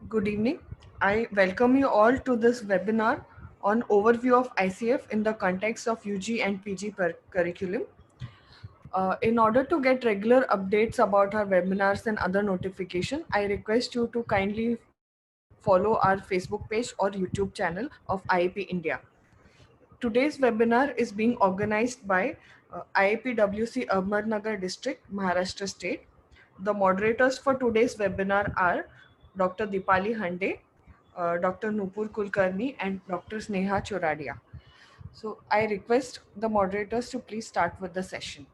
Good evening. I welcome you all to this webinar on overview of ICF in the context of UG and PG curriculum. In order to get regular updates about our webinars and other notification, I request you to kindly follow our Facebook page or YouTube channel of IIP India. Today's webinar is being organized by IIPWC Ahmednagar District, Maharashtra State. The moderators for today's webinar are Dr. Dipali Hande, Dr. Nupur Kulkarni, and Dr. Sneha Choradia. So I request the moderators to please start with the session.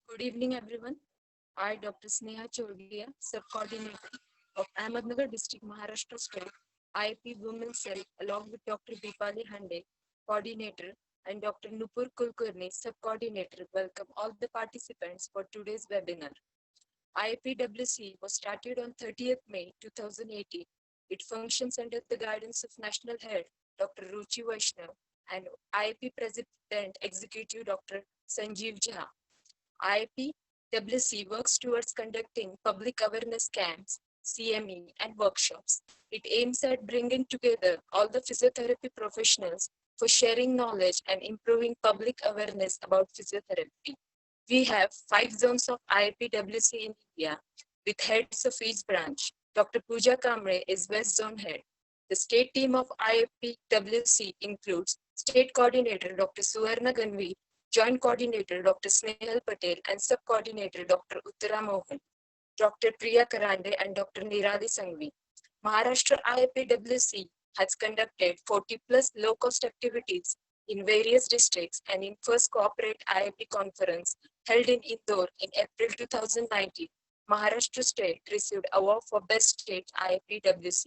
Good evening, everyone. I, Dr. Sneha Chordia, Sub-Coordinator of Ahmednagar District, Maharashtra State, IIP Women's Cell, along with Dr. Dipali Hande, Coordinator, and Dr. Nupur Kulkarni, Sub-Coordinator, welcome all the participants for today's webinar. IIPWC was started on 30th May 2018. It functions under the guidance of National Head, Dr. Ruchi Vaishnav, and IIP President Executive Dr. Sanjeev Jha. IIPWC works towards conducting public awareness camps, CME, and workshops. It aims at bringing together all the physiotherapy professionals for sharing knowledge and improving public awareness about physiotherapy. We have 5 zones of IIPWC in India with heads of each branch. Dr. Pooja Kamre is West Zone Head. The state team of IIPWC includes State Coordinator Dr. Suvarna Ganvi, Joint Coordinator Dr. Snehal Patel, and Sub-Coordinator Dr. Uttara Mohan, Dr. Priya Karande, and Dr. Nirali Sangvi. Maharashtra IIPWC has conducted 40 plus low-cost activities in various districts, and in first corporate IIP conference held in Indore in April 2019, Maharashtra State received award for Best State IIPWC.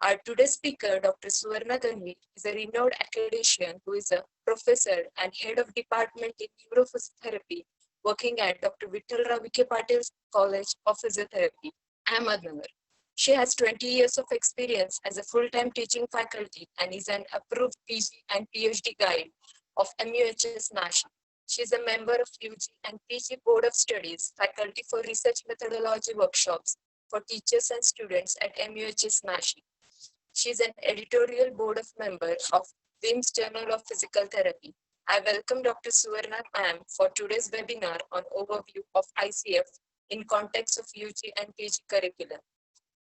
Our today's speaker, Dr. Suvarna Ganvi, is a renowned academician who is a professor and head of department in neurophysiotherapy, working at Dr. Vittal Rao Vikhe Patil's College of Physiotherapy, Ahmednagar. She has 20 years of experience as a full-time teaching faculty and is an approved PG and PhD guide of MUHS Nashik. She is a member of UG and PG Board of Studies, faculty for research methodology workshops for teachers and students at MUHS Nashik. She is an editorial board of member of WIMS Journal of Physical Therapy. I welcome Dr. Suvarna ma'am for today's webinar on overview of ICF in context of UG and PG curriculum.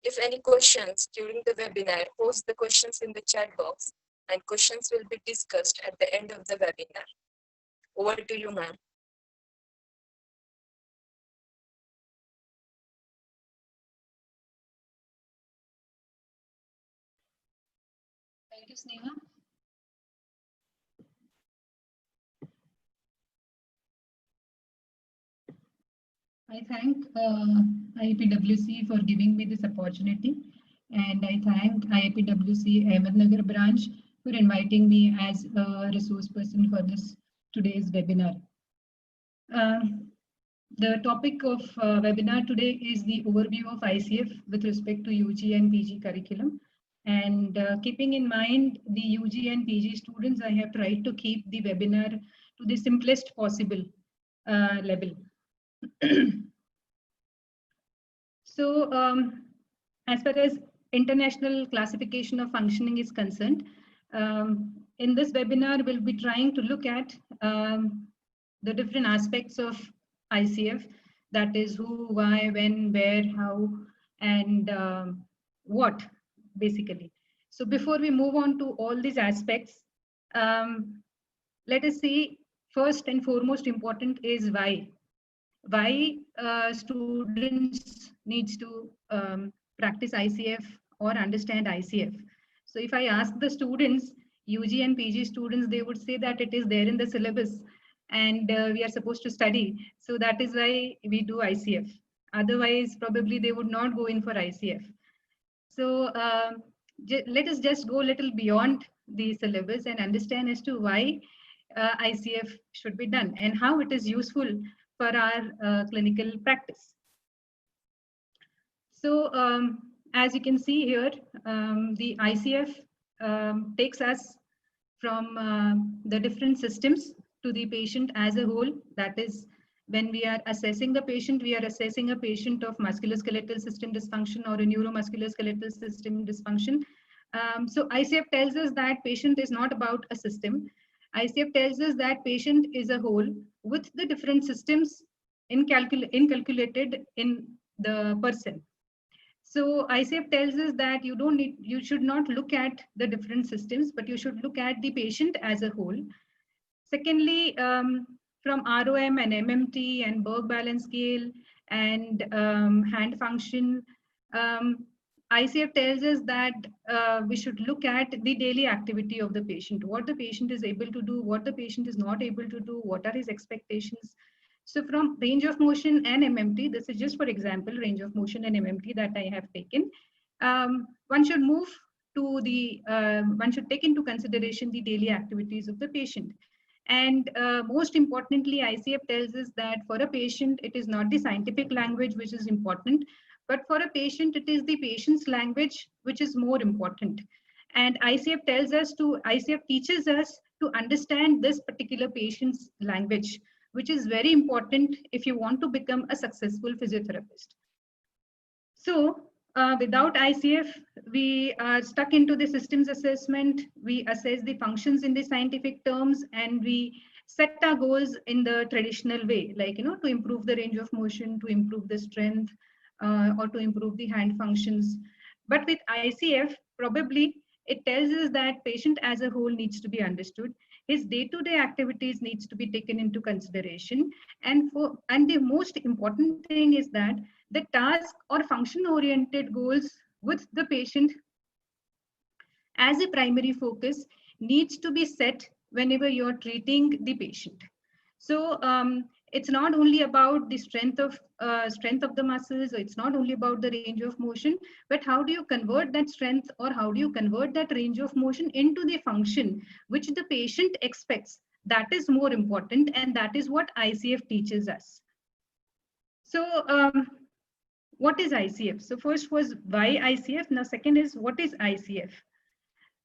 If any questions during the webinar, post the questions in the chat box and questions will be discussed at the end of the webinar. Over to you, ma'am. Thank you, Sneha. I thank IIPWC for giving me this opportunity, and I thank IIPWC Ahmednagar branch for inviting me as a resource person for this today's webinar. The topic of webinar today is the overview of ICF with respect to UG and PG curriculum. And keeping in mind the UG and PG students, I have tried to keep the webinar to the simplest possible level. So as far as international classification of functioning is concerned, in this webinar, we'll be trying to look at the different aspects of ICF, that is who, why, when, where, how, and what, basically. So before we move on to all these aspects, let us see first and foremost important is why. Why students needs to practice ICF or understand ICF. So if I ask the students, UG and PG students, they would say that it is there in the syllabus and we are supposed to study. So that is why we do ICF. Otherwise, probably they would not go in for ICF. So let us just go a little beyond the syllabus and understand as to why ICF should be done and how it is useful for our clinical practice. So as you can see here, the ICF takes us from the different systems to the patient as a whole. That is, when we are assessing the patient, we are assessing a patient of musculoskeletal system dysfunction or a neuromuscular skeletal system dysfunction. So ICF tells us that patient is not about a system. ICF tells us that patient is a whole with the different systems inculcated in the person. So ICF tells us that you should not look at the different systems, but you should look at the patient as a whole. Secondly, from ROM and MMT and Berg balance scale and hand function, ICF tells us that we should look at the daily activity of the patient, what the patient is able to do, what the patient is not able to do, what are his expectations. So from range of motion and MMT, this is just for example, range of motion and MMT that I have taken. One should move to the, one should take into consideration the daily activities of the patient. And most importantly, ICF tells us that for a patient, it is not the scientific language which is important, but for a patient, it is the patient's language which is more important. And ICF teaches us to understand this particular patient's language, which is very important if you want to become a successful physiotherapist. So without ICF, we are stuck into the systems assessment. We assess the functions in the scientific terms, and we set our goals in the traditional way, like, to improve the range of motion, to improve the strength, or to improve the hand functions. But with ICF, probably it tells us that patient as a whole needs to be understood. His day-to-day activities needs to be taken into consideration. And the most important thing is that the task or function-oriented goals with the patient as a primary focus needs to be set whenever you're treating the patient. So it's not only about the strength of the muscles, or it's not only about the range of motion, but how do you convert that strength or how do you convert that range of motion into the function which the patient expects. That is more important, and that is what ICF teaches us. So what is ICF? So first was why ICF. Now second is what is ICF?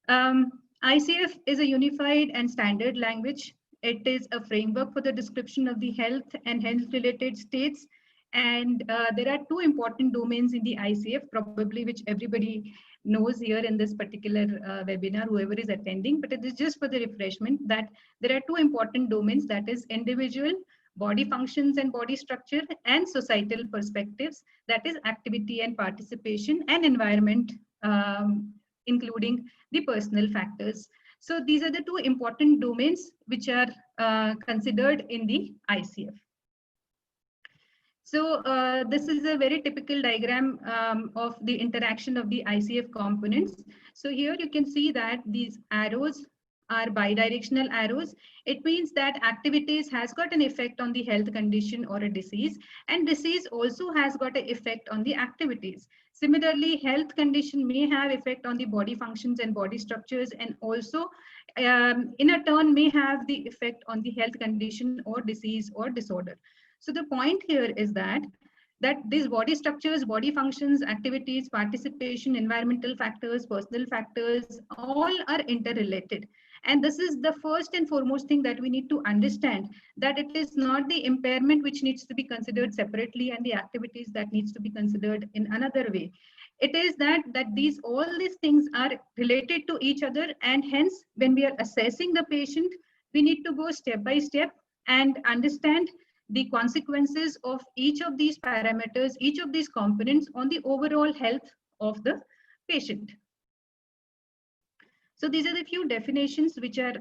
ICF is a unified and standard language. It is a framework for the description of the health and health-related states. And there are two important domains in the ICF, probably which everybody knows here in this particular webinar, whoever is attending, but it is just for the refreshment that there are two important domains, that is individual body functions and body structure, and societal perspectives, that is activity and participation, and environment, including the personal factors. So these are the two important domains which are considered in the ICF. So this is a very typical diagram of the interaction of the ICF components. So here you can see that these arrows are bidirectional arrows. It means that activities has got an effect on the health condition or a disease, and disease also has got an effect on the activities. Similarly, health condition may have effect on the body functions and body structures, and also in a turn may have the effect on the health condition or disease or disorder. So the point here is that these body structures, body functions, activities, participation, environmental factors, personal factors, all are interrelated. And this is the first and foremost thing that we need to understand, that it is not the impairment which needs to be considered separately and the activities that needs to be considered in another way. It is that all these things are related to each other, and hence when we are assessing the patient, we need to go step by step and understand the consequences of each of these parameters, each of these components on the overall health of the patient. So these are the few definitions which are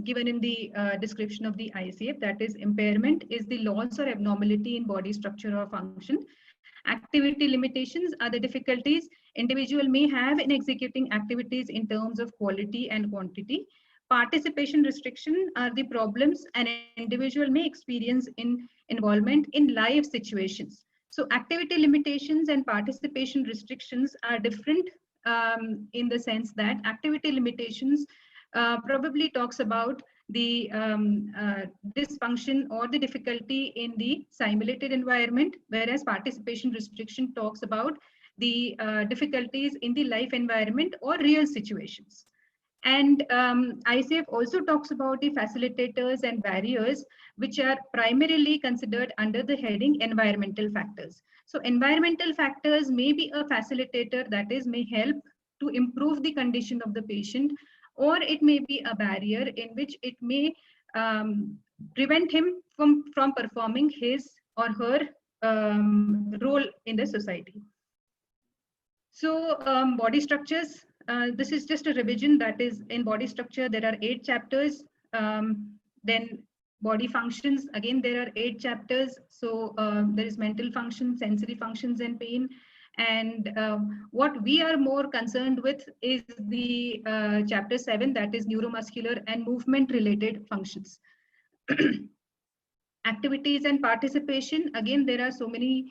given in the description of the ICF. That is, impairment is the loss or abnormality in body structure or function. Activity limitations are the difficulties individual may have in executing activities in terms of quality and quantity. Participation restriction are the problems an individual may experience in involvement in live situations. So activity limitations and participation restrictions are different in the sense that activity limitations probably talks about the dysfunction or the difficulty in the simulated environment, whereas participation restriction talks about the difficulties in the life environment or real situations. And ICF also talks about the facilitators and barriers, which are primarily considered under the heading environmental factors. So environmental factors may be a facilitator, that is, may help to improve the condition of the patient, or it may be a barrier in which it may prevent him from performing his or her role in the society. So body structures, this is just a revision. That is, in body structure, there are 8 chapters. Then body functions, again, there are 8 chapters. So there is mental function, sensory functions, and pain. And what we are more concerned with is the chapter 7, that is neuromuscular and movement related functions. Activities and participation, again, there are so many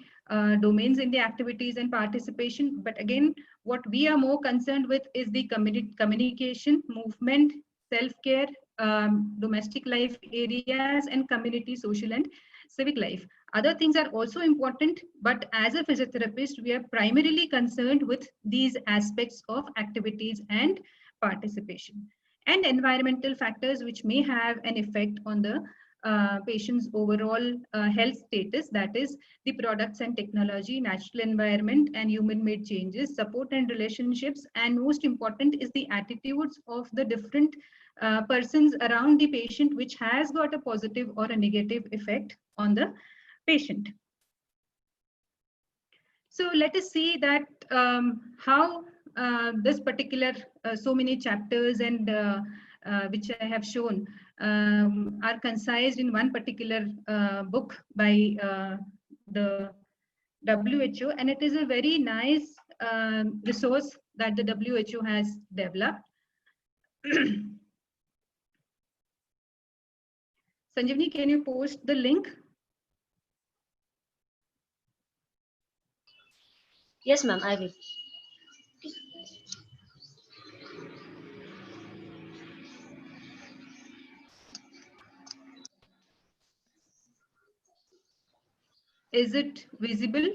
domains in the activities and participation, but again, what we are more concerned with is the communication, movement, self-care, domestic life areas, and community, social, and civic life. Other things are also important, but as a physiotherapist, we are primarily concerned with these aspects of activities and participation, and environmental factors which may have an effect on the patient's overall health status, that is the products and technology, natural environment and human-made changes, support and relationships, and most important is the attitudes of the different persons around the patient, which has got a positive or a negative effect on the patient. So let us see that how this particular so many chapters and which I have shown are concised in one particular book by the WHO, and it is a very nice resource that the WHO has developed. Sanjeevani, can you post the link? Yes, ma'am, I will. Is it visible?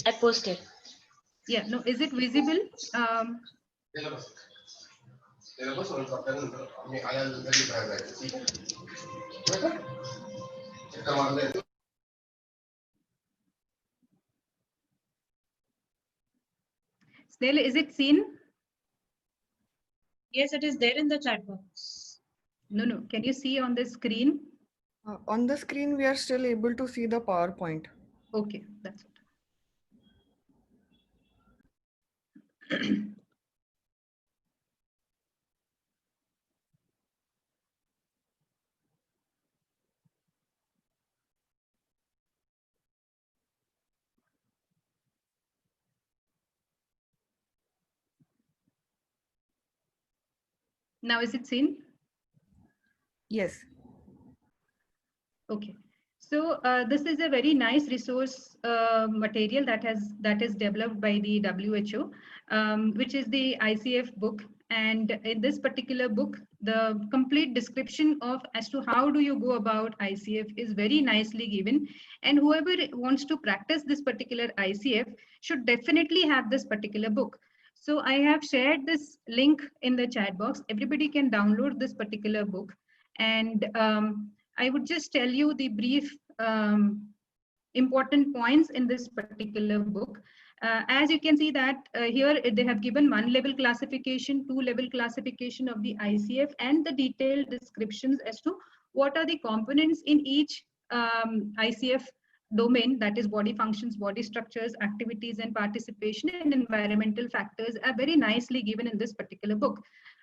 I posted. Yeah, no, is it visible? Snell, is it seen? Yes, it is there in the chat box. No. Can you see on the screen? On the screen, we are still able to see the PowerPoint. Okay, that's it. Now, is it seen? Yes. Okay. So this is a very nice resource material that is developed by the WHO, which is the ICF book. And in this particular book, the complete description of as to how do you go about ICF is very nicely given. And whoever wants to practice this particular ICF should definitely have this particular book. So I have shared this link in the chat box. Everybody can download this particular book. And I would just tell you the brief important points in this particular book. As you can see that here they have given 1-level classification, 2-level classification of the ICF, and the detailed descriptions as to what are the components in each ICF domain, that is body functions, body structures, activities and participation, and environmental factors are very nicely given in this particular book.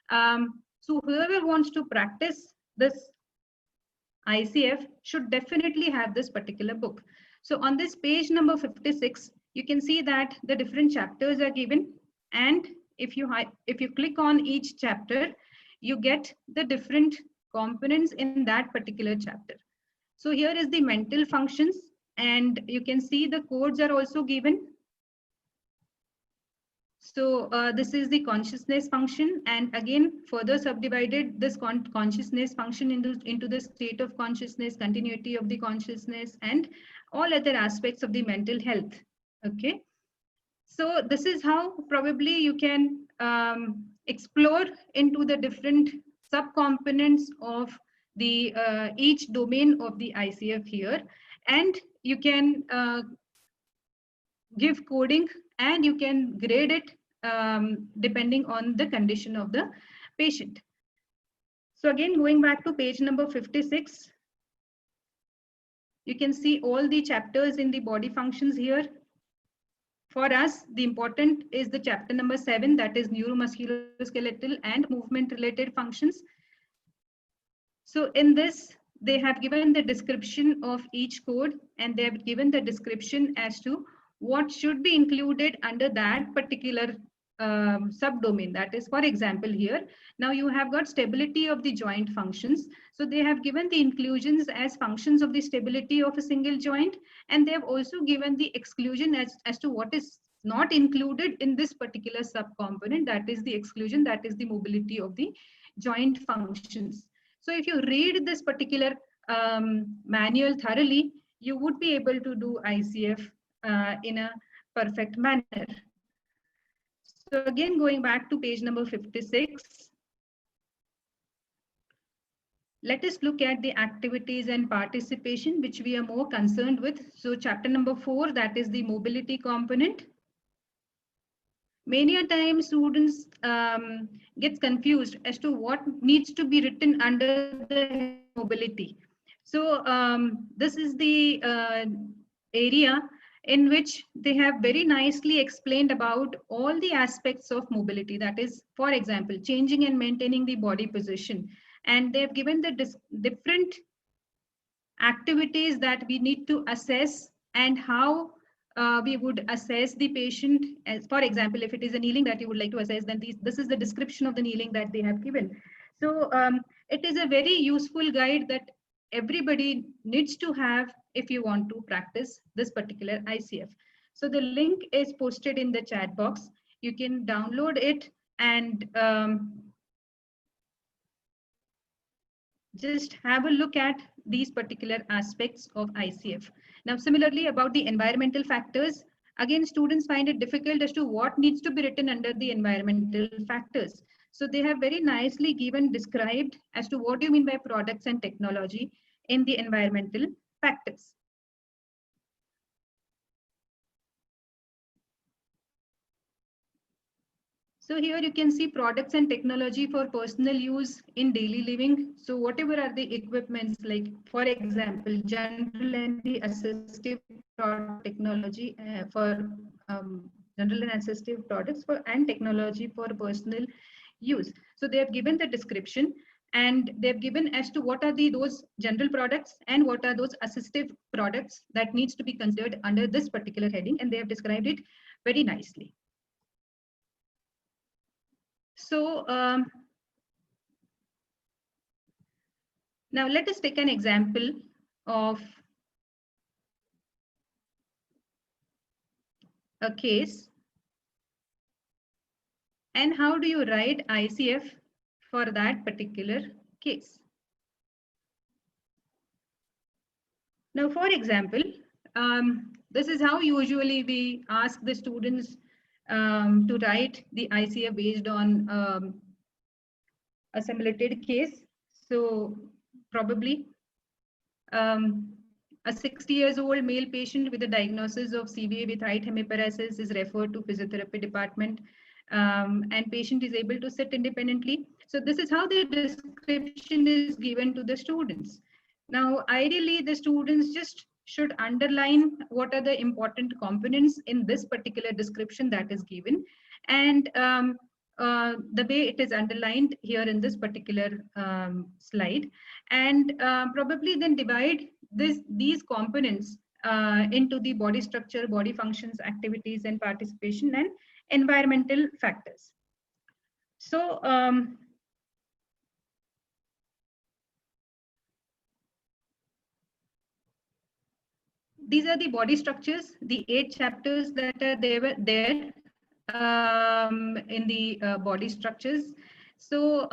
So whoever wants to practice this ICF should definitely have this particular book. So on this page number 56, you can see that the different chapters are given, and if you click on each chapter, you get the different components in that particular chapter. So here is the mental functions, and you can see the codes are also given. So this is the consciousness function, and again further subdivided this consciousness function into the state of consciousness, continuity of the consciousness, and all other aspects of the mental health. Okay. So this is how probably you can explore into the different subcomponents of the each domain of the ICF here, and you can give coding and you can grade it depending on the condition of the patient. So again, going back to page number 56, you can see all the chapters in the body functions here. For us, the important is the chapter number 7, that is neuromusculoskeletal and movement related functions. So in this, they have given the description of each code, and they have given the description as to what should be included under that particular subdomain. That is, for example, here, now you have got stability of the joint functions. So they have given the inclusions as functions of the stability of a single joint, and they have also given the exclusion as to what is not included in this particular subcomponent, that is the exclusion, that is the mobility of the joint functions. So if you read this particular manual thoroughly, you would be able to do ICF in a perfect manner. So again, going back to page number 56, let us look at the activities and participation, which we are more concerned with. So chapter number 4, that is the mobility component. Many a time students gets confused as to what needs to be written under the mobility. So this is the area in which they have very nicely explained about all the aspects of mobility. That is, for example, changing and maintaining the body position. And they've given the different activities that we need to assess and how we would assess the patient. As for example, if it is a kneeling that you would like to assess, then this is the description of the kneeling that they have given. So it is a very useful guide that everybody needs to have if you want to practice this particular ICF. So the link is posted in the chat box. You can download it and just have a look at these particular aspects of ICF. Now, similarly, about the environmental factors, again, students find it difficult as to what needs to be written under the environmental factors. So they have very nicely described as to what do you mean by products and technology in the environmental factors. So here you can see products and technology for personal use in daily living. So whatever are the equipments, like for example, general and the assistive product technology for general and assistive products and technology for personal use. So they have given the description, and they've given as to what are those general products and what are those assistive products that needs to be considered under this particular heading, and they have described it very nicely. So now let us take an example of a case, and how do you write ICF for that particular case. Now, for example, this is how usually we ask the students to write the ICF based on a simulated case. So probably a 60 years old male patient with a diagnosis of CVA with right hemiparesis is referred to physiotherapy department, and patient is able to sit independently. So this is how the description is given to the students. Now, ideally, the students just should underline what are the important components in this particular description that is given, and the way it is underlined here in this particular slide, and probably then divide these components into the body structure, body functions, activities, and participation, and environmental factors. So these are the body structures, the 8 chapters that are there in the body structures. So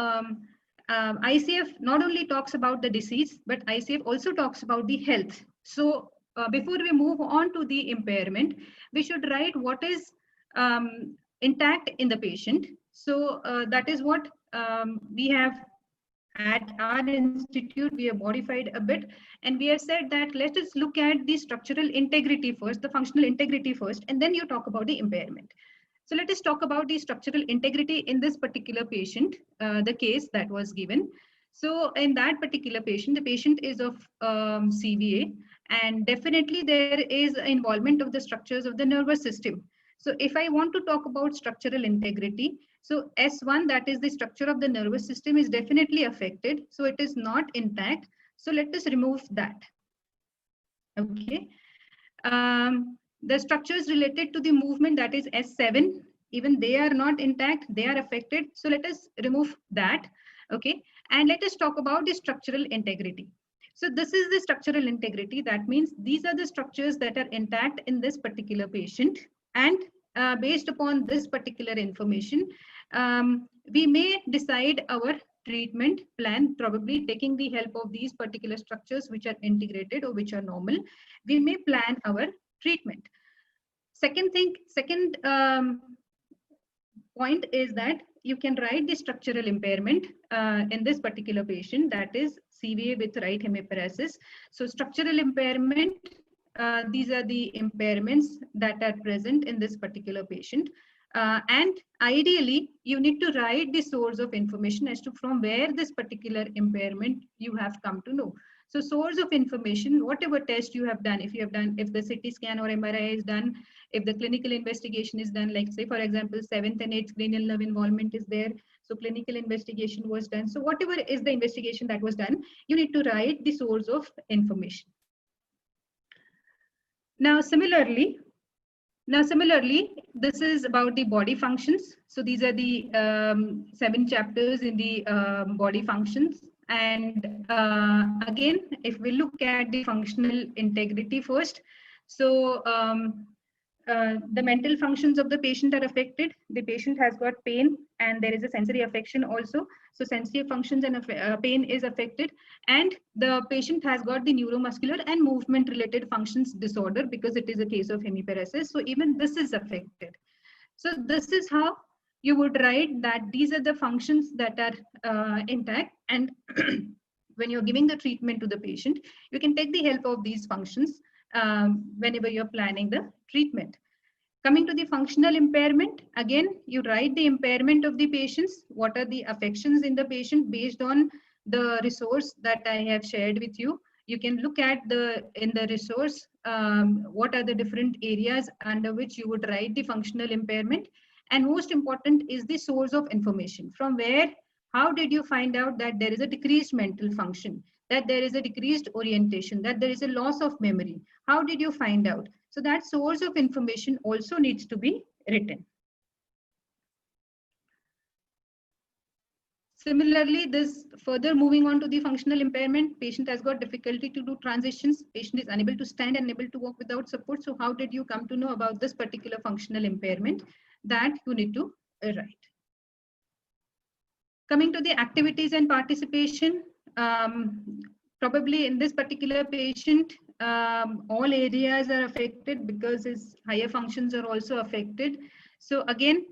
ICF not only talks about the disease, but ICF also talks about the health. So before we move on to the impairment, we should write what is intact in the patient. So that is what we have at our institute. We have modified a bit, and we have said that let us look at the structural integrity first, the functional integrity first, and then you talk about the impairment. So let us talk about the structural integrity in this particular patient, the case that was given. So in that particular patient, the patient is of CVA, and definitely there is involvement of the structures of the nervous system. So if I want to talk about structural integrity, so S1, that is the structure of the nervous system, is definitely affected. So it is not intact. So let us remove that. Okay. The structures related to the movement, that is S7, even they are not intact, they are affected. So let us remove that. Okay. And let us talk about the structural integrity. So this is the structural integrity. That means these are the structures that are intact in this particular patient. And based upon this particular information, we may decide our treatment plan, probably taking the help of these particular structures which are integrated or which are normal. We may plan our treatment. Second point is that you can write the structural impairment in this particular patient, that is CVA with right hemiparesis. So structural impairment, these are the impairments that are present in this particular patient. And ideally, you need to write the source of information as to from where this particular impairment you have come to know. So source of information, whatever test you have done, if the CT scan or MRI is done, if the clinical investigation is done, like say, for example, 7th and 8th cranial nerve involvement is there. So clinical investigation was done. So whatever is the investigation that was done, you need to write the source of information. Now, similarly, this is about the body functions. So these are the 7 chapters in the body functions. And again, if we look at the functional integrity first, so the mental functions of the patient are affected. The patient has got pain and there is a sensory affection also. So sensory functions and pain is affected. And the patient has got the neuromuscular and movement related functions disorder because it is a case of hemiparesis. So even this is affected. So this is how you would write that these are the functions that are intact. And when you're giving the treatment to the patient, you can take the help of these functions whenever you're planning the treatment. Coming to the functional impairment, again, you write the impairment of the patients. What are the affections in the patient based on the resource that I have shared with you? You can look at in the resource, what are the different areas under which you would write the functional impairment. And most important is the source of information. From where, how did you find out that there is a decreased mental function, that there is a decreased orientation, that there is a loss of memory? How did you find out? So that source of information also needs to be written. Similarly, this further moving on to the functional impairment, patient has got difficulty to do transitions, patient is unable to stand and unable to walk without support. So how did you come to know about this particular functional impairment? That you need to write. Coming to the activities and participation, probably in this particular patient, all areas are affected because his higher functions are also affected. So again,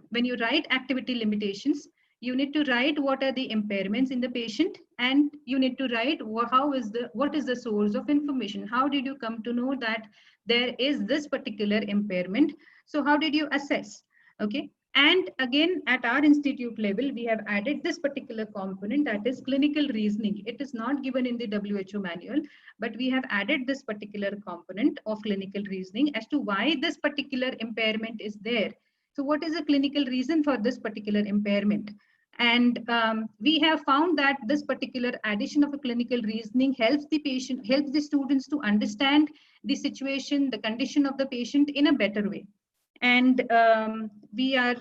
when you write activity limitations, you need to write what are the impairments in the patient, and you need to write what is the source of information. How did you come to know that there is this particular impairment? So how did you assess? Okay. And again, at our institute level, we have added this particular component, that is clinical reasoning. It is not given in the WHO manual, but we have added this particular component of clinical reasoning as to why this particular impairment is there. So what is the clinical reason for this particular impairment? And we have found that this particular addition of a clinical reasoning helps the students to understand the situation, the condition of the patient in a better way. And we are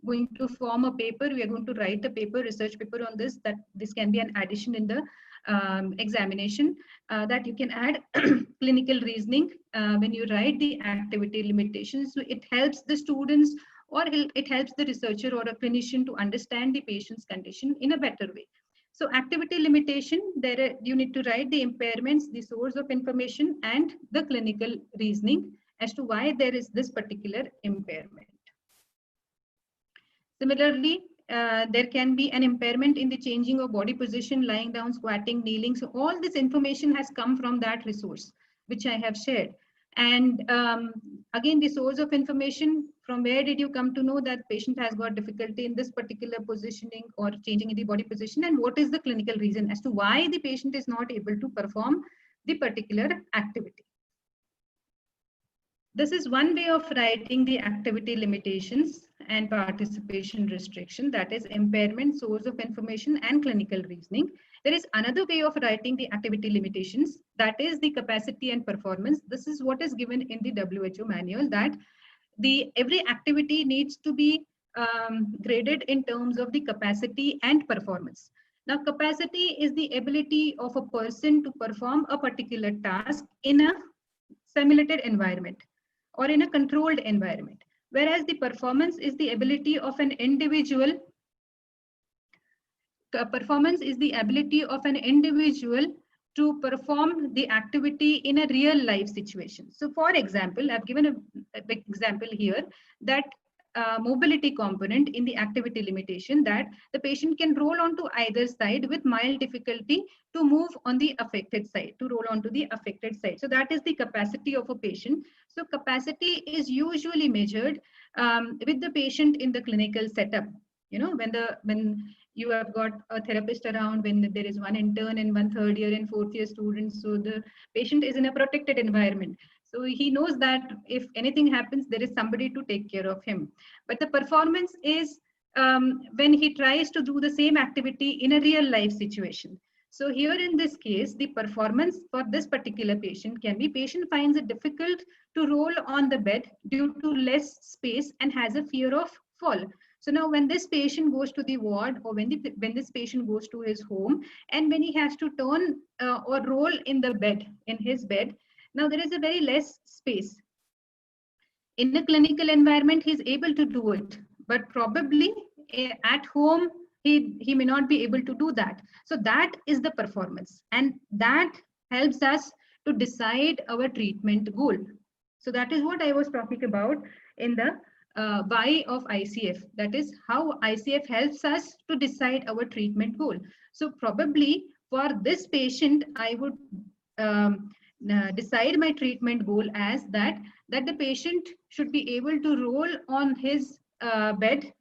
going to form a paper. We are going to write a paper, research paper on this, that this can be an addition in the examination, that you can add clinical reasoning when you write the activity limitations. So it helps the students, or it helps the researcher or a clinician to understand the patient's condition in a better way. So activity limitation, you need to write the impairments, the source of information, and the clinical reasoning as to why there is this particular impairment. Similarly, there can be an impairment in the changing of body position, lying down, squatting, kneeling. So all this information has come from that resource, which I have shared. And again, the source of information, from where did you come to know that patient has got difficulty in this particular positioning or changing in the body position, and what is the clinical reason as to why the patient is not able to perform the particular activity. This is one way of writing the activity limitations and participation restriction, that is impairment, source of information, and clinical reasoning. There is another way of writing the activity limitations, that is the capacity and performance. This is what is given in the WHO manual, that every activity needs to be graded in terms of the capacity and performance. Now, capacity is the ability of a person to perform a particular task in a simulated environment or in a controlled environment, whereas the performance is the ability of an individual. Performance is the ability of an individual to perform the activity in a real life situation. So for example, I've given a big example here, that mobility component in the activity limitation, that the patient can roll onto either side with mild difficulty to move on the affected side, to roll onto the affected side. So that is the capacity of a patient. So capacity is usually measured with the patient in the clinical setup. You know, when you have got a therapist around, when there is one intern and one third year and fourth year students, so the patient is in a protected environment. So he knows that if anything happens, there is somebody to take care of him. But the performance is when he tries to do the same activity in a real life situation. So here in this case, the performance for this particular patient can be, patient finds it difficult to roll on the bed due to less space and has a fear of fall. So now when this patient goes to the ward, or when this patient goes to his home, and when he has to turn or roll in the bed, in his bed, now there is a very less space. In a clinical environment, he's able to do it, but probably at home, he may not be able to do that. So that is the performance, and that helps us to decide our treatment goal. So that is what I was talking about in the why of ICF. That is how ICF helps us to decide our treatment goal. So probably for this patient, I would decide my treatment goal as that the patient should be able to roll on his bed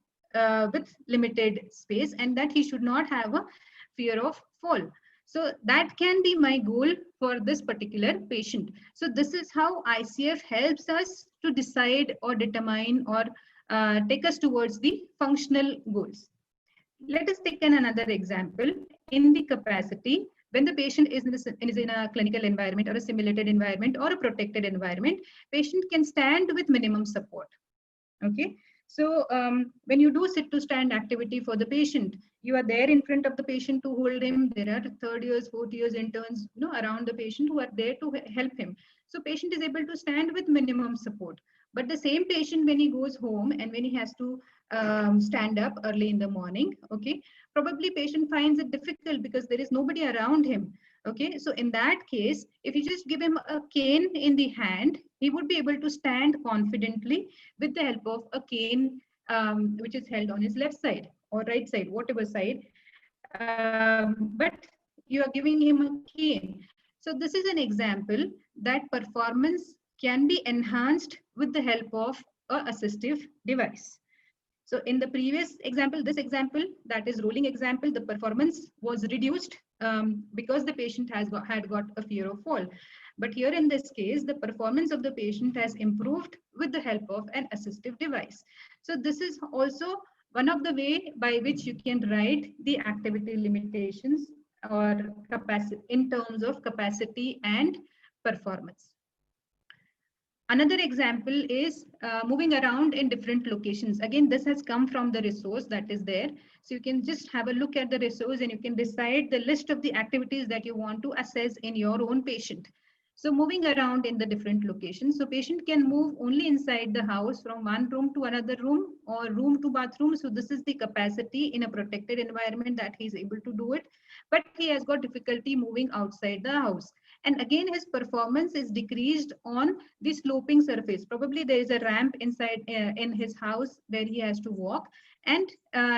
with limited space, and that he should not have a fear of fall. So that can be my goal for this particular patient. So this is how ICF helps us to decide or determine or take us towards the functional goals. Let us take another example. In the capacity, when the patient is in a clinical environment or a simulated environment or a protected environment, patient can stand with minimum support. Okay. So when you do sit to stand activity for the patient, you are there in front of the patient to hold him. There are third years, fourth years interns, around the patient who are there to help him. So patient is able to stand with minimum support. But the same patient, when he goes home and when he has to stand up early in the morning, okay, probably patient finds it difficult because there is nobody around him. Okay, so in that case, if you just give him a cane in the hand, he would be able to stand confidently with the help of a cane which is held on his left side or right side, whatever side. But you are giving him a cane. So this is an example that performance can be enhanced with the help of an assistive device. So in the previous example, this example, that is rolling example, the performance was reduced because the patient had got a fear of fall. But here in this case, the performance of the patient has improved with the help of an assistive device. So this is also one of the way by which you can write the activity limitations or capacity in terms of capacity and performance. Another example is moving around in different locations. Again, this has come from the resource that is there. So you can just have a look at the resource and you can decide the list of the activities that you want to assess in your own patient. So moving around in the different locations. So patient can move only inside the house from one room to another room or room to bathroom. So this is the capacity in a protected environment that he is able to do it. But he has got difficulty moving outside the house. And again, his performance is decreased on the sloping surface. Probably there is a ramp inside in his house where he has to walk, and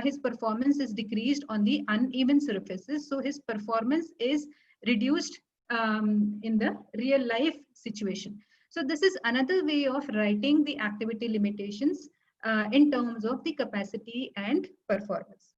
his performance is decreased on the uneven surfaces. So his performance is reduced in the real life situation. So this is another way of writing the activity limitations in terms of the capacity and performance.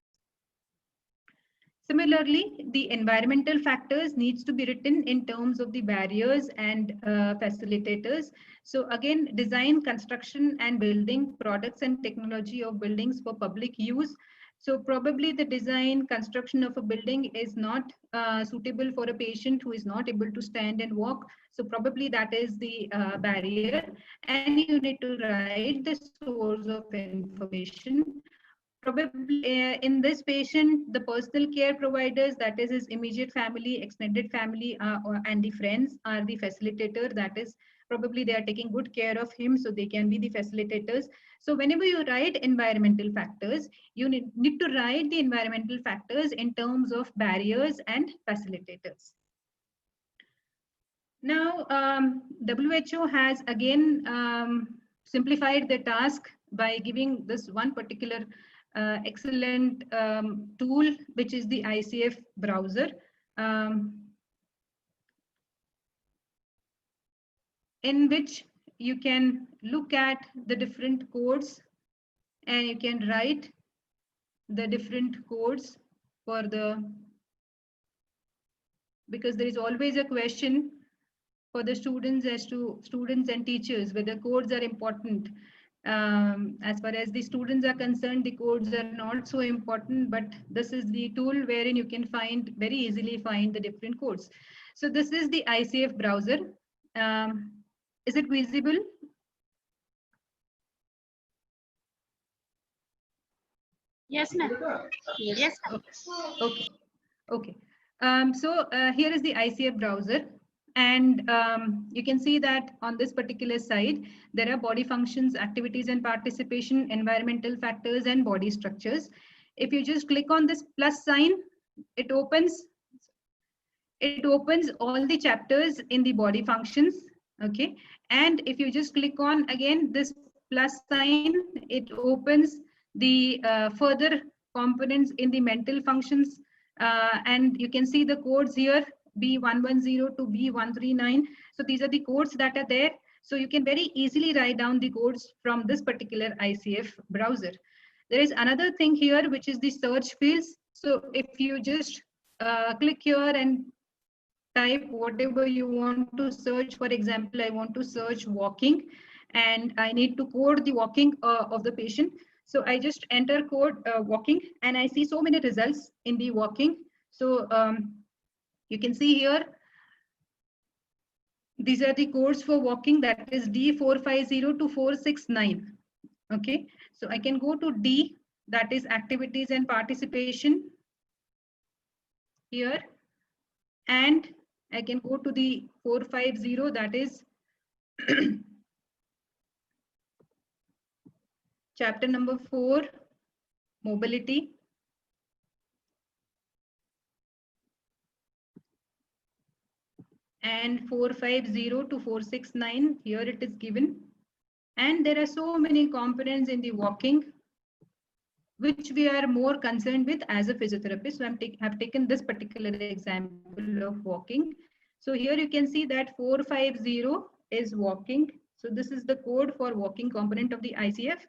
Similarly, the environmental factors needs to be written in terms of the barriers and facilitators. So again, design, construction and building products and technology of buildings for public use. So probably the design, construction of a building is not suitable for a patient who is not able to stand and walk. So probably that is the barrier, and you need to write the source of information. Probably in this patient, the personal care providers, that is his immediate family, extended family, and the friends are the facilitator. That is, probably they are taking good care of him, so they can be the facilitators. So whenever you write environmental factors, you need to write the environmental factors in terms of barriers and facilitators. Now, WHO has again simplified the task by giving this one particular excellent tool, which is the ICF browser, in which you can look at the different codes and you can write the different codes for the, because there is always a question for the students as to students and teachers whether codes are important. As far as the students are concerned, the codes are not so important, but this is the tool wherein you can find very easily find the different codes. So this is the ICF browser. Is it visible? Yes, ma'am. Yes. Okay. Okay. So here is the ICF browser. And you can see that on this particular side, there are body functions, activities and participation, environmental factors, and body structures. If you just click on this plus sign, it opens all the chapters in the body functions. Okay. And if you just click on again this plus sign, it opens the further components in the mental functions. And you can see the codes here, B110 to B139. So these are the codes that are there. So you can very easily write down the codes from this particular ICF browser. There is another thing here, which is the search fields. So if you just click here and type whatever you want to search, for example, I want to search walking and I need to code the walking of the patient. So I just enter code walking and I see so many results in the walking. So you can see here, these are the codes for walking, that is D450 to 469. Okay, so I can go to D, that is activities and participation here, and I can go to the 450, that is chapter number 4, mobility. And 450 to 469, here it is given. And there are so many components in the walking, which we are more concerned with as a physiotherapist. So have taken this particular example of walking. So here you can see that 450 is walking. So this is the code for walking component of the ICF,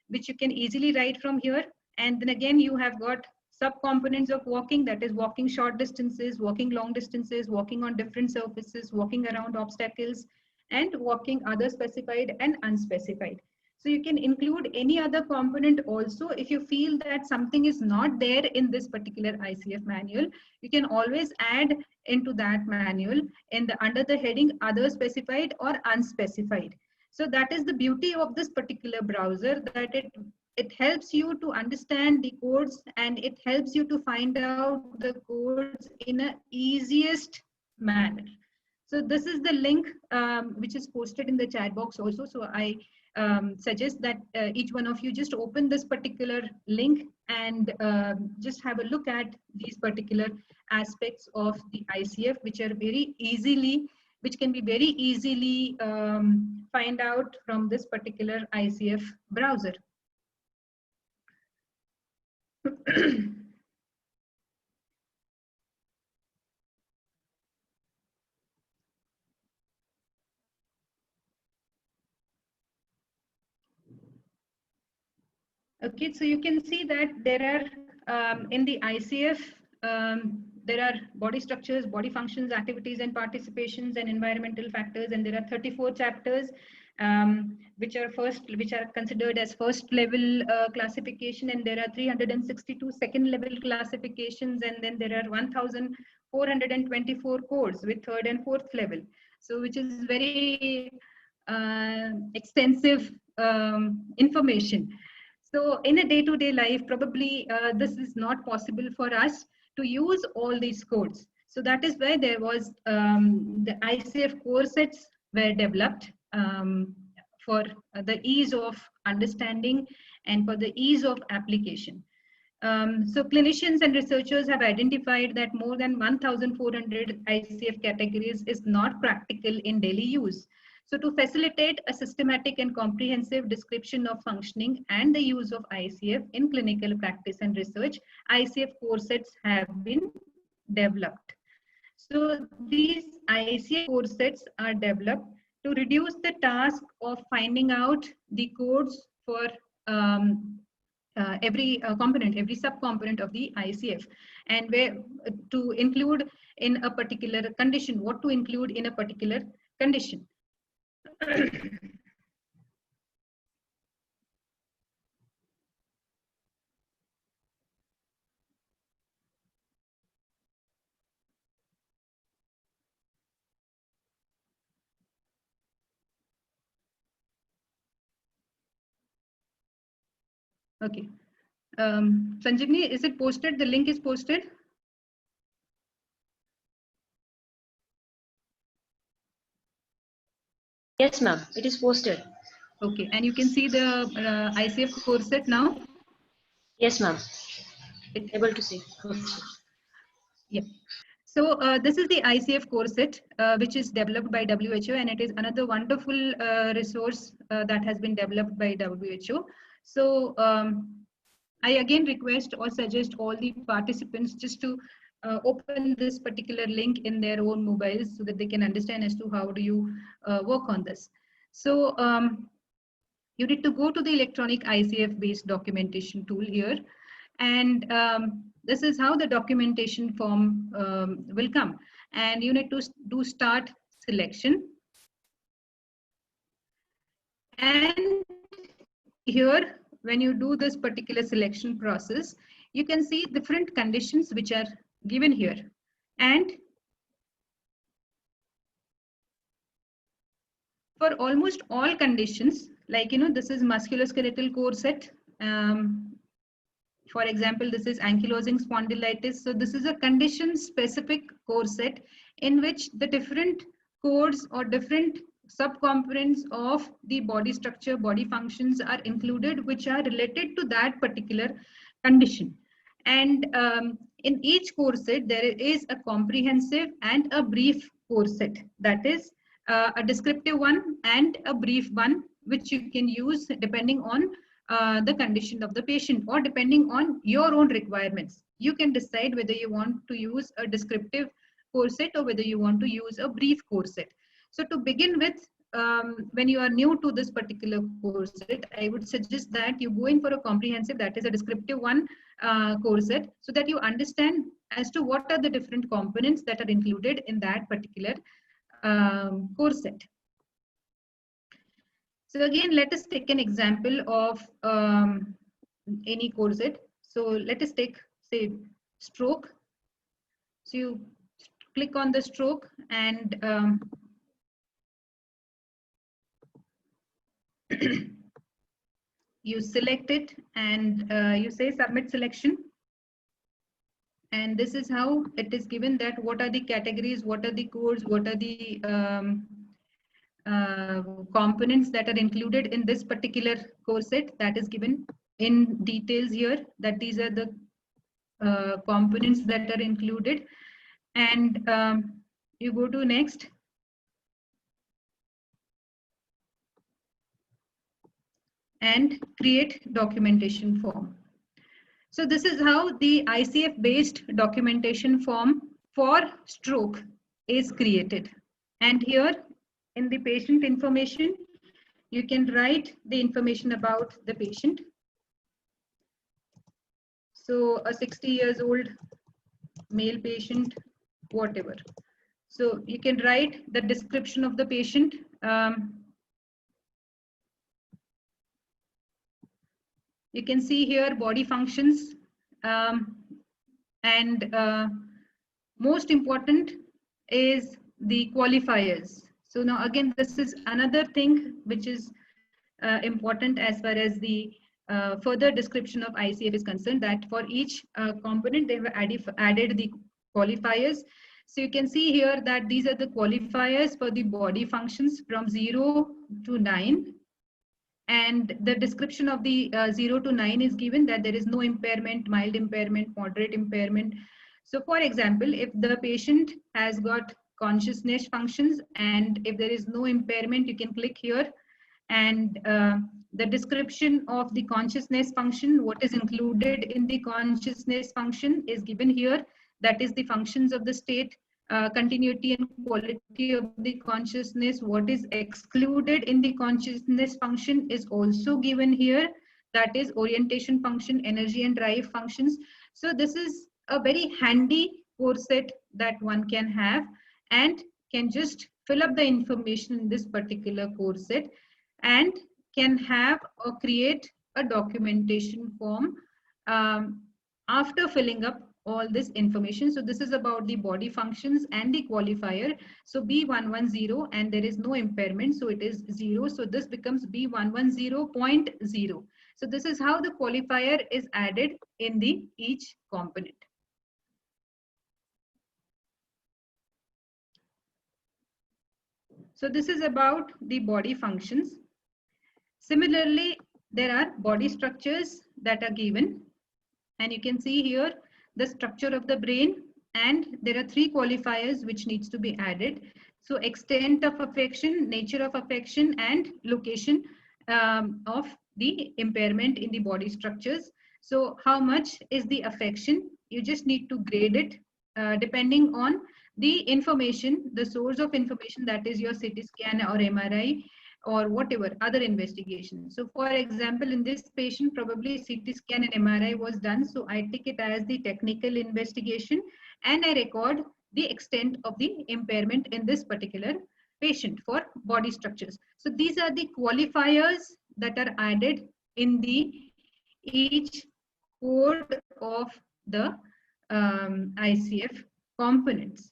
which you can easily write from here. And then again, you have got sub-components of walking, that is walking short distances, walking long distances, walking on different surfaces, walking around obstacles, and walking other specified and unspecified. So you can include any other component also. If you feel that something is not there in this particular ICF manual, you can always add into that manual under the heading other specified or unspecified. So that is the beauty of this particular browser, that it helps you to understand the codes and it helps you to find out the codes in a easiest manner. So this is the link which is posted in the chat box also. So I suggest that each one of you just open this particular link and just have a look at these particular aspects of the ICF, which are which can be very easily find out from this particular ICF browser. Okay, so you can see that there are in the ICF, there are body structures, body functions, activities and participations and environmental factors, and there are 34 chapters which are considered as first level classification, and there are 362 second level classifications, and then there are 1,424 codes with third and fourth level. So which is very extensive information. So in a day-to-day life, probably this is not possible for us to use all these codes. So that is why there was the ICF core sets were developed for the ease of understanding and for the ease of application. So clinicians and researchers have identified that more than 1,400 ICF categories is not practical in daily use. So to facilitate a systematic and comprehensive description of functioning and the use of ICF in clinical practice and research, ICF core sets have been developed. So these ICF core sets are developed to reduce the task of finding out the codes for every component, every subcomponent of the ICF, and where to include in a particular condition, what to include in a particular condition. Okay. Sanjeevni, is it posted? The link is posted? Yes, ma'am. It is posted. Okay. And you can see the ICF core set now? Yes, ma'am. Able to see. Yeah. So this is the ICF core set, which is developed by WHO, and it is another wonderful resource that has been developed by WHO. So I again request or suggest all the participants just to open this particular link in their own mobiles so that they can understand as to how do you work on this. So you need to go to the electronic ICF based documentation tool here, and this is how the documentation form will come, and you need to do start selection, and here when you do this particular selection process, you can see different conditions which are given here, and for almost all conditions, like this is musculoskeletal core set. For example, this is ankylosing spondylitis. So this is a condition specific core set in which the different codes or different subcomponents of the body structure, body functions are included, which are related to that particular condition. And in each core set, there is a comprehensive and a brief core set. That is a descriptive one and a brief one, which you can use depending on the condition of the patient or depending on your own requirements. You can decide whether you want to use a descriptive core set or whether you want to use a brief core set. So to begin with, when you are new to this particular core set, I would suggest that you go in for a comprehensive, that is a descriptive one core set, so that you understand as to what are the different components that are included in that particular core set. So again, let us take an example of any core set. So let us take, say, stroke. So you click on the stroke and you select it, and you say submit selection, And this is how it is given, that what are the categories, what are the codes, what are the components that are included in this particular course set. That is given in details here, that these are the components that are included. And you go to next. And create documentation form. So this is how the ICF based documentation form for stroke is created. And here in the patient information, you can write the information about the patient. So a 60 years old male patient, whatever. So you can write the description of the patient. You can see here body functions, and most important is the qualifiers. So now again, this is another thing which is important as far as the further description of ICF is concerned, that for each component they have added the qualifiers. So you can see here that these are the qualifiers for the body functions from 0 to 9. And the description of the 0 to 9 is given, that there is no impairment, mild impairment, moderate impairment. So for example, if the patient has got consciousness functions and if there is no impairment, you can click here, and the description of the consciousness function, what is included in the consciousness function is given here. That is the functions of the state, continuity and quality of the consciousness. What is excluded in the consciousness function is also given here. That is orientation function, energy and drive functions. So this is a very handy course set that one can have and can just fill up the information in this particular course set, and can have or create a documentation form after filling up all this information. So this is about the body functions and the qualifier. So B110, and there is no impairment, so it is 0. So this becomes B110.0. So this is how the qualifier is added in the each component. So this is about the body functions. Similarly, there are body structures that are given, and you can see here the structure of the brain, and there are 3 qualifiers which needs to be added. So extent of affection, nature of affection, and location of the impairment in the body structures. So how much is the affection? You just need to grade it depending on the information, the source of information, that is your CT scan or MRI or whatever other investigation. So for example, in this patient, probably CT scan and MRI was done. So I take it as the technical investigation and I record the extent of the impairment in this particular patient for body structures. So these are the qualifiers that are added in the each code of the ICF components.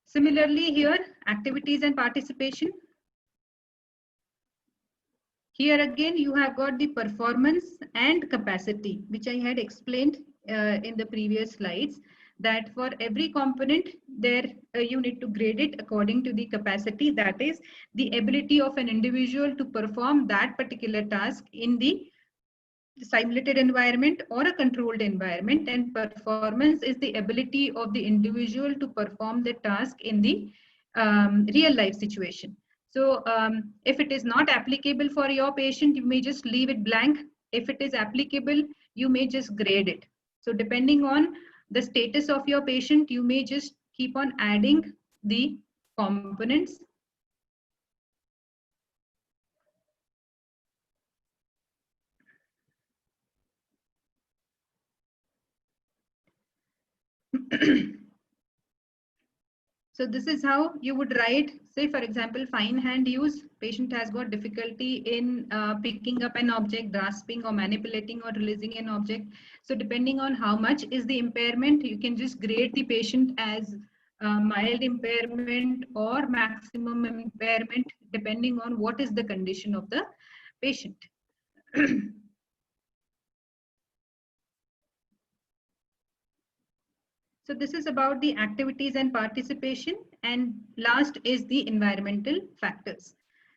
Similarly here, activities and participation. Here again, you have got the performance and capacity, which I had explained in the previous slides, that for every component there you need to grade it according to the capacity, that is the ability of an individual to perform that particular task in the simulated environment or a controlled environment, and performance is the ability of the individual to perform the task in the real life situation. So if it is not applicable for your patient, you may just leave it blank. If it is applicable, you may just grade it. So depending on the status of your patient, you may just keep on adding the components. So this is how you would write, say for example, fine hand use. Patient has got difficulty in picking up an object, grasping or manipulating or releasing an object. So depending on how much is the impairment, you can just grade the patient as mild impairment or maximum impairment, depending on what is the condition of the patient. So this is about the activities and participation, and last is the environmental factors.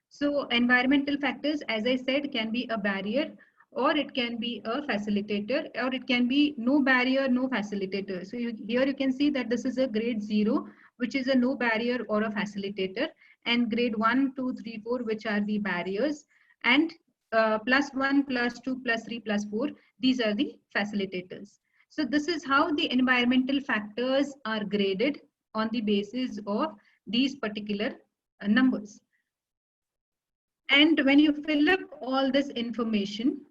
So environmental factors, as I said, can be a barrier, or it can be a facilitator, or it can be no barrier, no facilitator. So here you can see that this is a grade 0, which is a no barrier or a facilitator, and grade 1, 2, 3, 4, which are the barriers, and +1, +2, +3, +4, these are the facilitators. So this is how the environmental factors are graded on the basis of these particular numbers. And when you fill up all this information,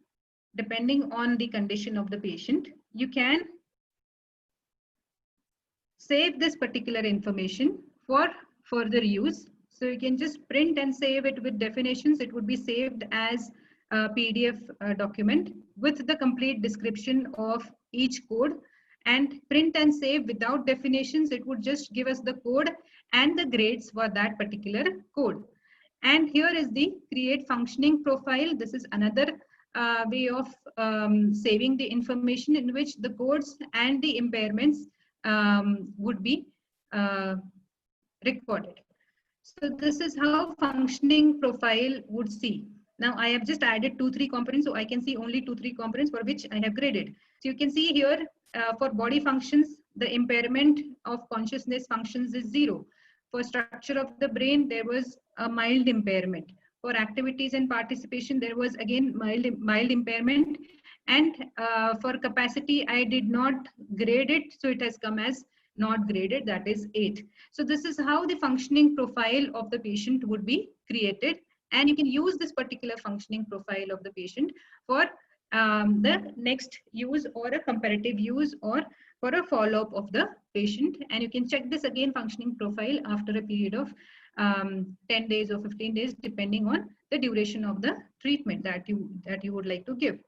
depending on the condition of the patient, you can save this particular information for further use. So you can just print and save it with definitions. It would be saved as a PDF document with the complete description of each code, and print and save without definitions. It would just give us the code and the grades for that particular code. And here is the create functioning profile. This is another way of saving the information in which the codes and the impairments would be recorded. So this is how functioning profile would see. Now I have just added 2-3 components, so I can see only 2-3 components for which I have graded. So you can see here for body functions, the impairment of consciousness functions is 0. For structure of the brain, there was a mild impairment. For activities and participation, there was again mild impairment. And for capacity, I did not grade it, so it has come as not graded, that is 8. So this is how the functioning profile of the patient would be created, and you can use this particular functioning profile of the patient for the next use or a comparative use or for a follow-up of the patient. And you can check this again functioning profile after a period of 10 days or 15 days, depending on the duration of the treatment that you would like to give.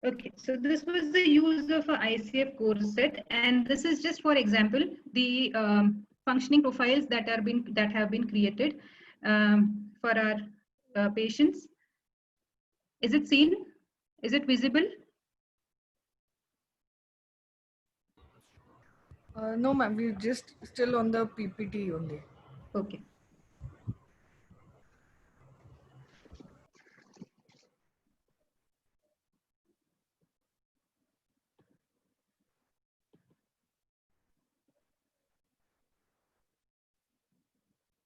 Okay, so this was the use of a ICF course set, and this is just for example the functioning profiles that have been created for our patients. Is it seen? Is it visible? No, ma'am, we're just still on the PPT only. Okay.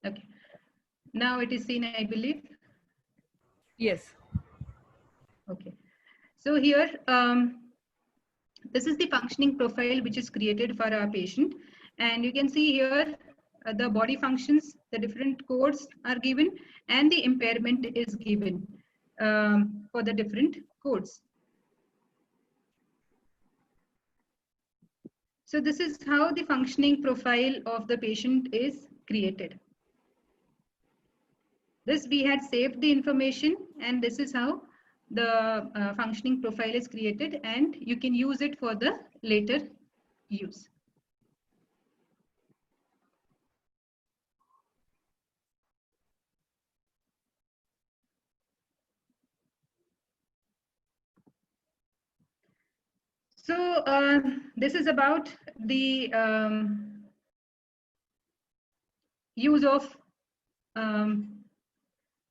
Okay. Now it is seen, I believe. Yes. Okay. So here, this is the functioning profile which is created for our patient, and you can see here the body functions, the different codes are given, and the impairment is given for the different codes. So this is how the functioning profile of the patient is created. This we had saved the information, and this is how the functioning profile is created, and you can use it for the later use. So this is about the use of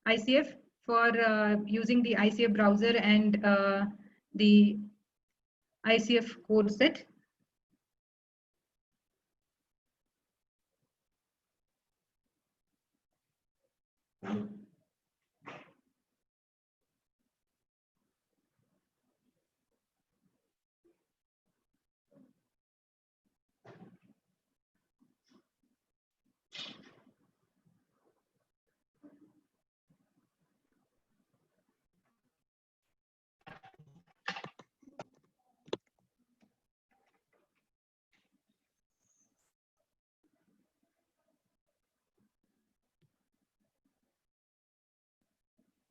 ICF for using the ICF browser and the ICF code set.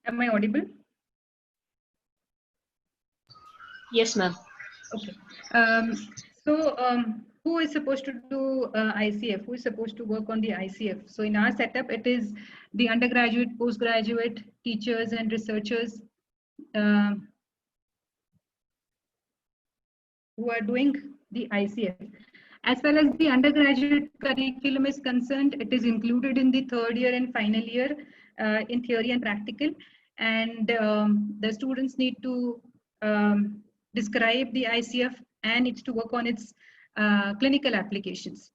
Am I audible? Yes, ma'am. Okay. Who is supposed to do ICF? Who is supposed to work on the ICF? So in our setup, it is the undergraduate, postgraduate teachers and researchers who are doing the ICF. As far as the undergraduate curriculum is concerned, it is included in the third year and final year in theory and practical. And the students need to describe the ICF and needs to work on its clinical applications.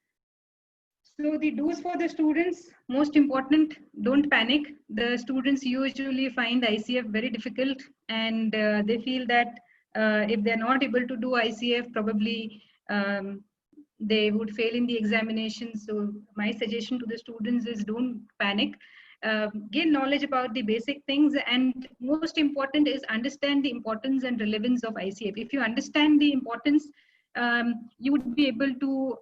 So the do's for the students, most important, don't panic. The students usually find ICF very difficult, and they feel that if they're not able to do ICF, probably they would fail in the examination. So my suggestion to the students is don't panic. Gain knowledge about the basic things, and most important is understand the importance and relevance of ICF. If you understand the importance, you would be able to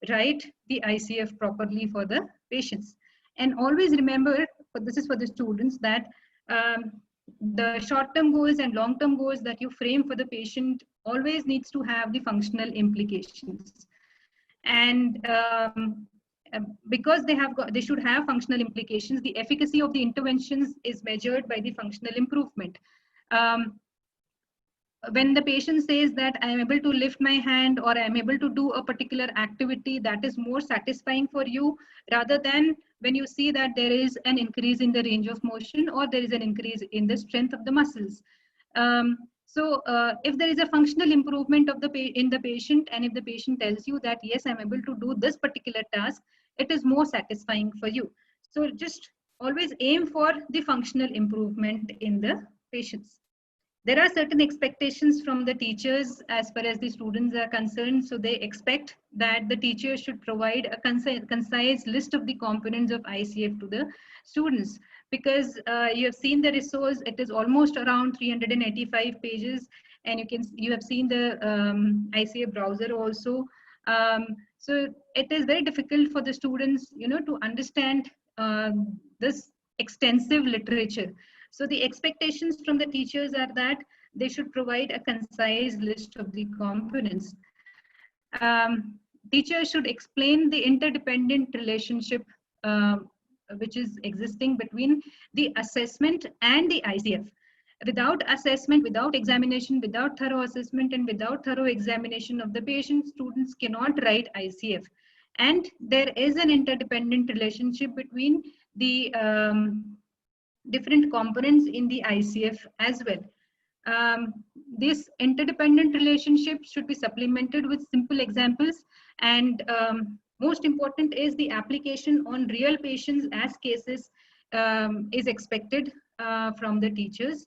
write the ICF properly for the patients. And always remember, this is for the students, that the short-term goals and long-term goals that you frame for the patient always needs to have the functional implications. And because they should have functional implications, the efficacy of the interventions is measured by the functional improvement. When the patient says that I am able to lift my hand or I am able to do a particular activity, that is more satisfying for you, rather than when you see that there is an increase in the range of motion or there is an increase in the strength of the muscles. If there is a functional improvement of in the patient, and if the patient tells you that yes, I'm able to do this particular task, it is more satisfying for you. So just always aim for the functional improvement in the patients. There are certain expectations from the teachers as far as the students are concerned. So they expect that the teacher should provide a concise list of the components of ICF to the students, because you have seen the resource. It is almost around 385 pages, and you have seen the ICF browser also. So it is very difficult for the students, to understand this extensive literature. So the expectations from the teachers are that they should provide a concise list of the components. Teachers should explain the interdependent relationship which is existing between the assessment and the ICF. Without assessment, without examination, without thorough assessment, and without thorough examination of the patient, students cannot write ICF. And there is an interdependent relationship between the different components in the ICF as well. This interdependent relationship should be supplemented with simple examples, and most important is the application on real patients as cases is expected from the teachers.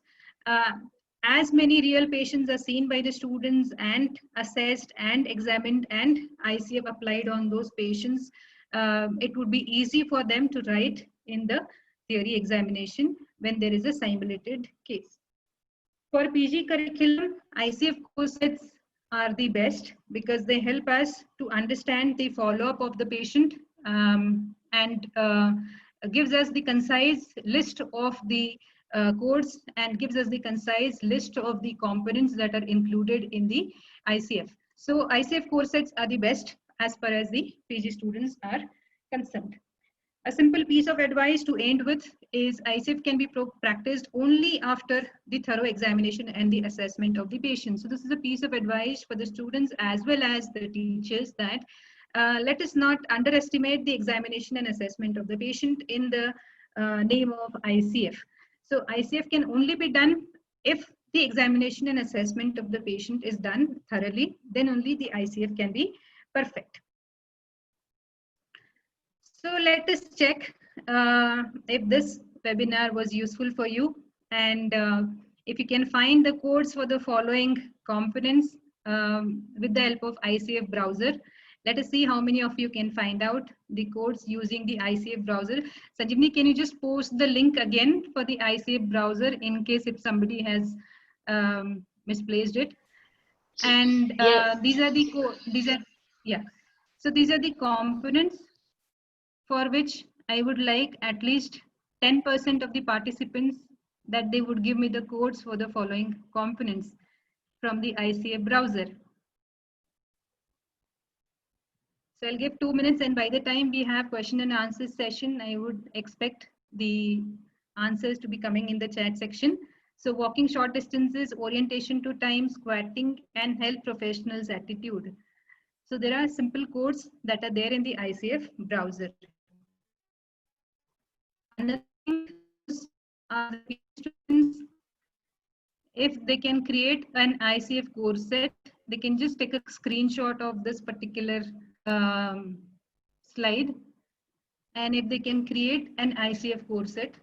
As many real patients are seen by the students and assessed and examined and ICF applied on those patients, it would be easy for them to write in the theory examination when there is a simulated case. For PG curriculum, ICF course sets are the best because they help us to understand the follow-up of the patient and gives us the concise list of the codes and gives us the concise list of the components that are included in the ICF. So ICF course sets are the best as far as the PG students are concerned. A simple piece of advice to end with is ICF can be practiced only after the thorough examination and the assessment of the patient. So this is a piece of advice for the students as well as the teachers, that let us not underestimate the examination and assessment of the patient in the name of ICF. So ICF can only be done if the examination and assessment of the patient is done thoroughly, then only the ICF can be perfect. So let us check if this webinar was useful for you, and if you can find the codes for the following components with the help of ICF browser. Let us see how many of you can find out the codes using the ICF browser. Sanjeevani, can you just post the link again for the ICF browser in case if somebody has misplaced it? And Yes. these are the components for which I would like at least 10% of the participants that they would give me the codes for the following components. from the ICF browser. So I'll give 2 minutes, and by the time we have question and answer session, I would expect the answers to be coming in the chat section. So walking short distances, orientation to time, squatting, and health professionals' attitude. So there are simple codes that are there in the ICF browser. Another thing is, the students, if they can create an ICF course set, they can just take a screenshot of this particular slide, and if they can create an ICF course set,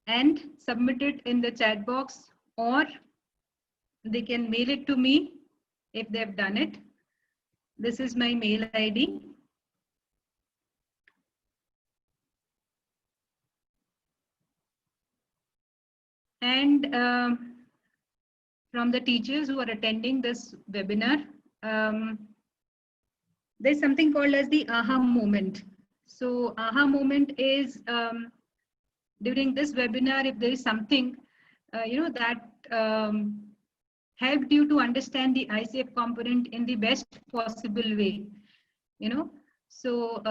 and submit it in the chat box, or they can mail it to me if they've done it. This is my mail ID. And from the teachers who are attending this webinar, there's something called as the aha moment. So aha moment is during this webinar, if there is something that helped you to understand the ICF component in the best possible way, so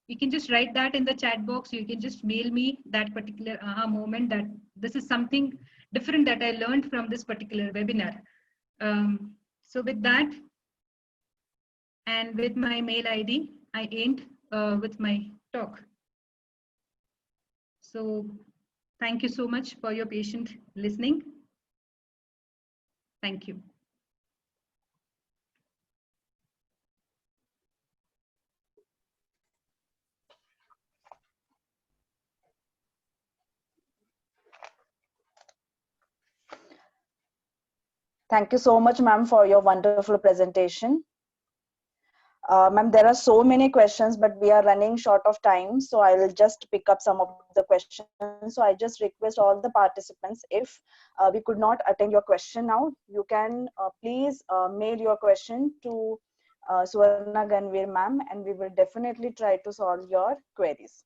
you can just write that in the chat box. You can just mail me that particular aha moment, that this is something different that I learned from this particular webinar. So with that, and with my mail ID, I end with my talk. So thank you so much for your patient listening. Thank you. Thank you so much, ma'am, for your wonderful presentation. Ma'am, there are so many questions, but we are running short of time, so I will just pick up some of the questions. So I just request all the participants, if we could not attend your question now, you can please mail your question to Suvarna Ganvir ma'am, and we will definitely try to solve your queries.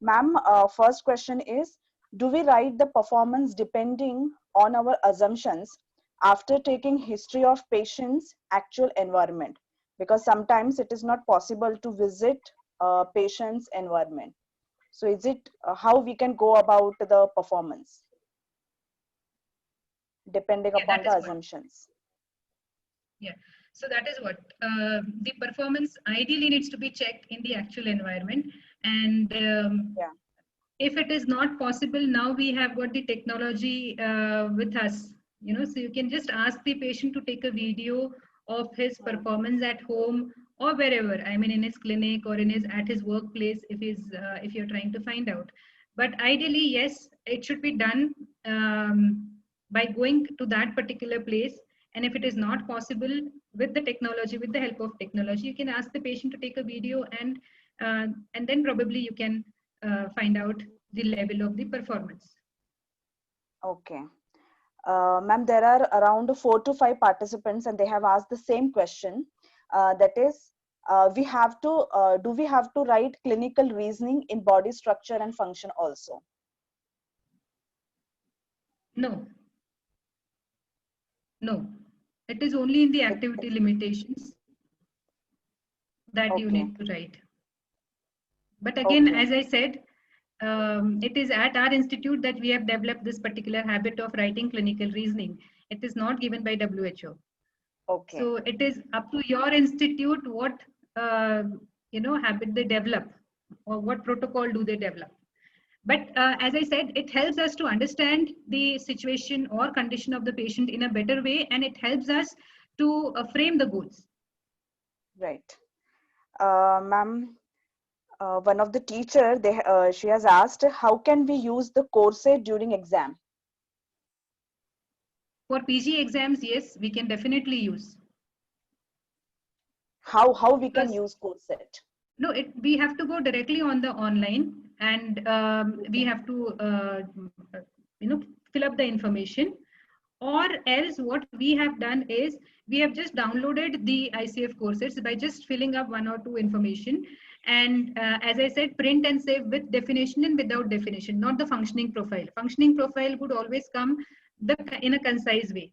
Ma'am, first question is, do we write the performance depending on our assumptions after taking history of patient's actual environment? Because sometimes it is not possible to visit patient's environment. So is it how we can go about the performance depending upon the assumptions? Yeah, so that is what the performance ideally needs to be checked in the actual environment. And if it is not possible, now we have got the technology with us, so you can just ask the patient to take a video of his performance at home or wherever, I mean in his clinic or at his workplace, if you're trying to find out. But ideally, yes, it should be done by going to that particular place. And if it is not possible with the technology, with the help of technology, you can ask the patient to take a video, and then probably you can find out the level of the performance. Okay. Ma'am, there are around 4 to 5 participants, and they have asked the same question. That is, do we have to write clinical reasoning in body structure and function also? No. No. It is only in the activity limitations that you need to write. But again, as I said, it is at our institute that we have developed this particular habit of writing clinical reasoning. It is not given by WHO. Okay. So it is up to your institute what habit they develop, or what protocol do they develop. But as I said, it helps us to understand the situation or condition of the patient in a better way, and it helps us to frame the goals. Right. Ma'am, one of the teacher, she has asked, how can we use the corset during exam? For PG exams, yes, we can definitely use. How we can use corset? No, we have to go directly on the online, and we have to fill up the information. Or else what we have done is, we have just downloaded the ICF courses by just filling up 1 or 2 information, And as I said, print and save with definition and without definition, not the functioning profile. Functioning profile would always come in a concise way.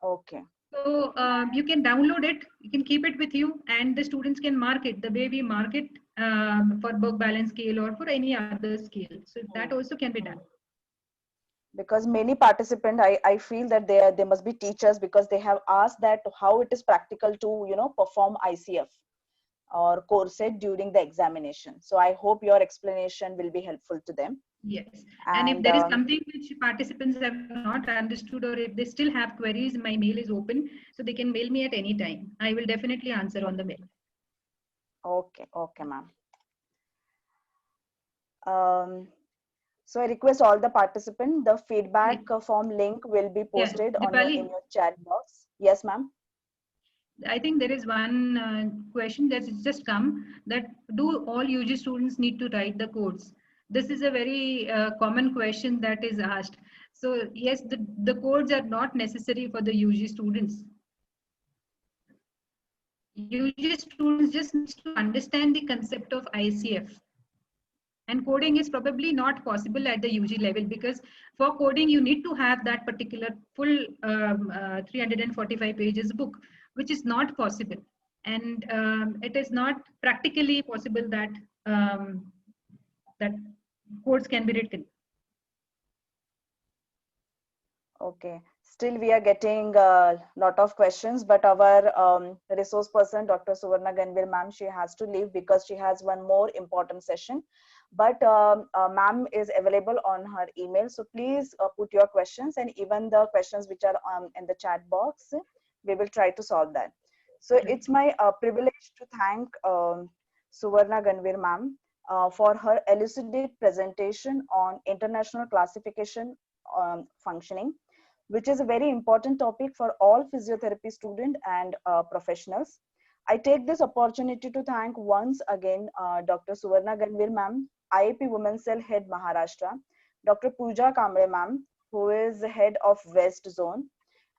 Okay. So you can download it, you can keep it with you, and the students can mark it the way we mark it for work balance scale or for any other scale. So that also can be done. Because many participants, I feel that they must be teachers, because they have asked that how it is practical to perform ICF or core set during the examination. So I hope your explanation will be helpful to them. Yes, and if there is something which participants have not understood, or if they still have queries, my mail is open, so they can mail me at any time. I will definitely answer on the mail. Okay, ma'am. So I request all the participants, the feedback form link will be posted on in your chat box. Yes, ma'am. I think there is one question that has just come, that do all UG students need to write the codes? This is a very common question that is asked. So yes, the codes are not necessary for the UG students. UG students just need to understand the concept of ICF. And coding is probably not possible at the UG level, because for coding you need to have that particular full 345 pages book, which is not possible. And it is not practically possible that that codes can be written. Okay, still we are getting a lot of questions, but our resource person, Dr. Suvarna Ganvir ma'am, she has to leave because she has one more important session. But ma'am is available on her email, so please put your questions, and even the questions which are in the chat box, we will try to solve that. So it's my privilege to thank Suvarna Ganvir ma'am for her elucidate presentation on international classification functioning, which is a very important topic for all physiotherapy students and professionals. I take this opportunity to thank once again Dr. Suvarna Ganvir ma'am, IAP Women's Cell Head Maharashtra, Dr. Pooja Kamble ma'am, who is head of West Zone,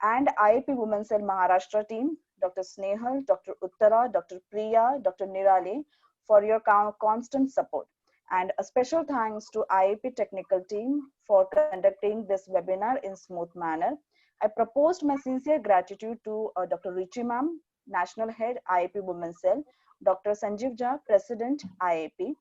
and IAP Women's Cell Maharashtra team, Dr. Snehal, Dr. Uttara, Dr. Priya, Dr. Nirali, for your constant support. And a special thanks to IAP technical team for conducting this webinar in smooth manner. I proposed my sincere gratitude to Dr. Richi ma'am, National Head IAP Women's Cell, Dr. Sanjeev Jha, President IAP.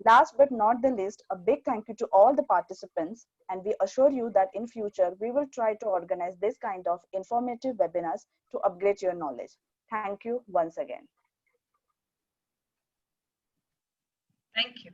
Last but not the least, a big thank you to all the participants, and we assure you that in future we will try to organize this kind of informative webinars to upgrade your knowledge. Thank you once again. Thank you.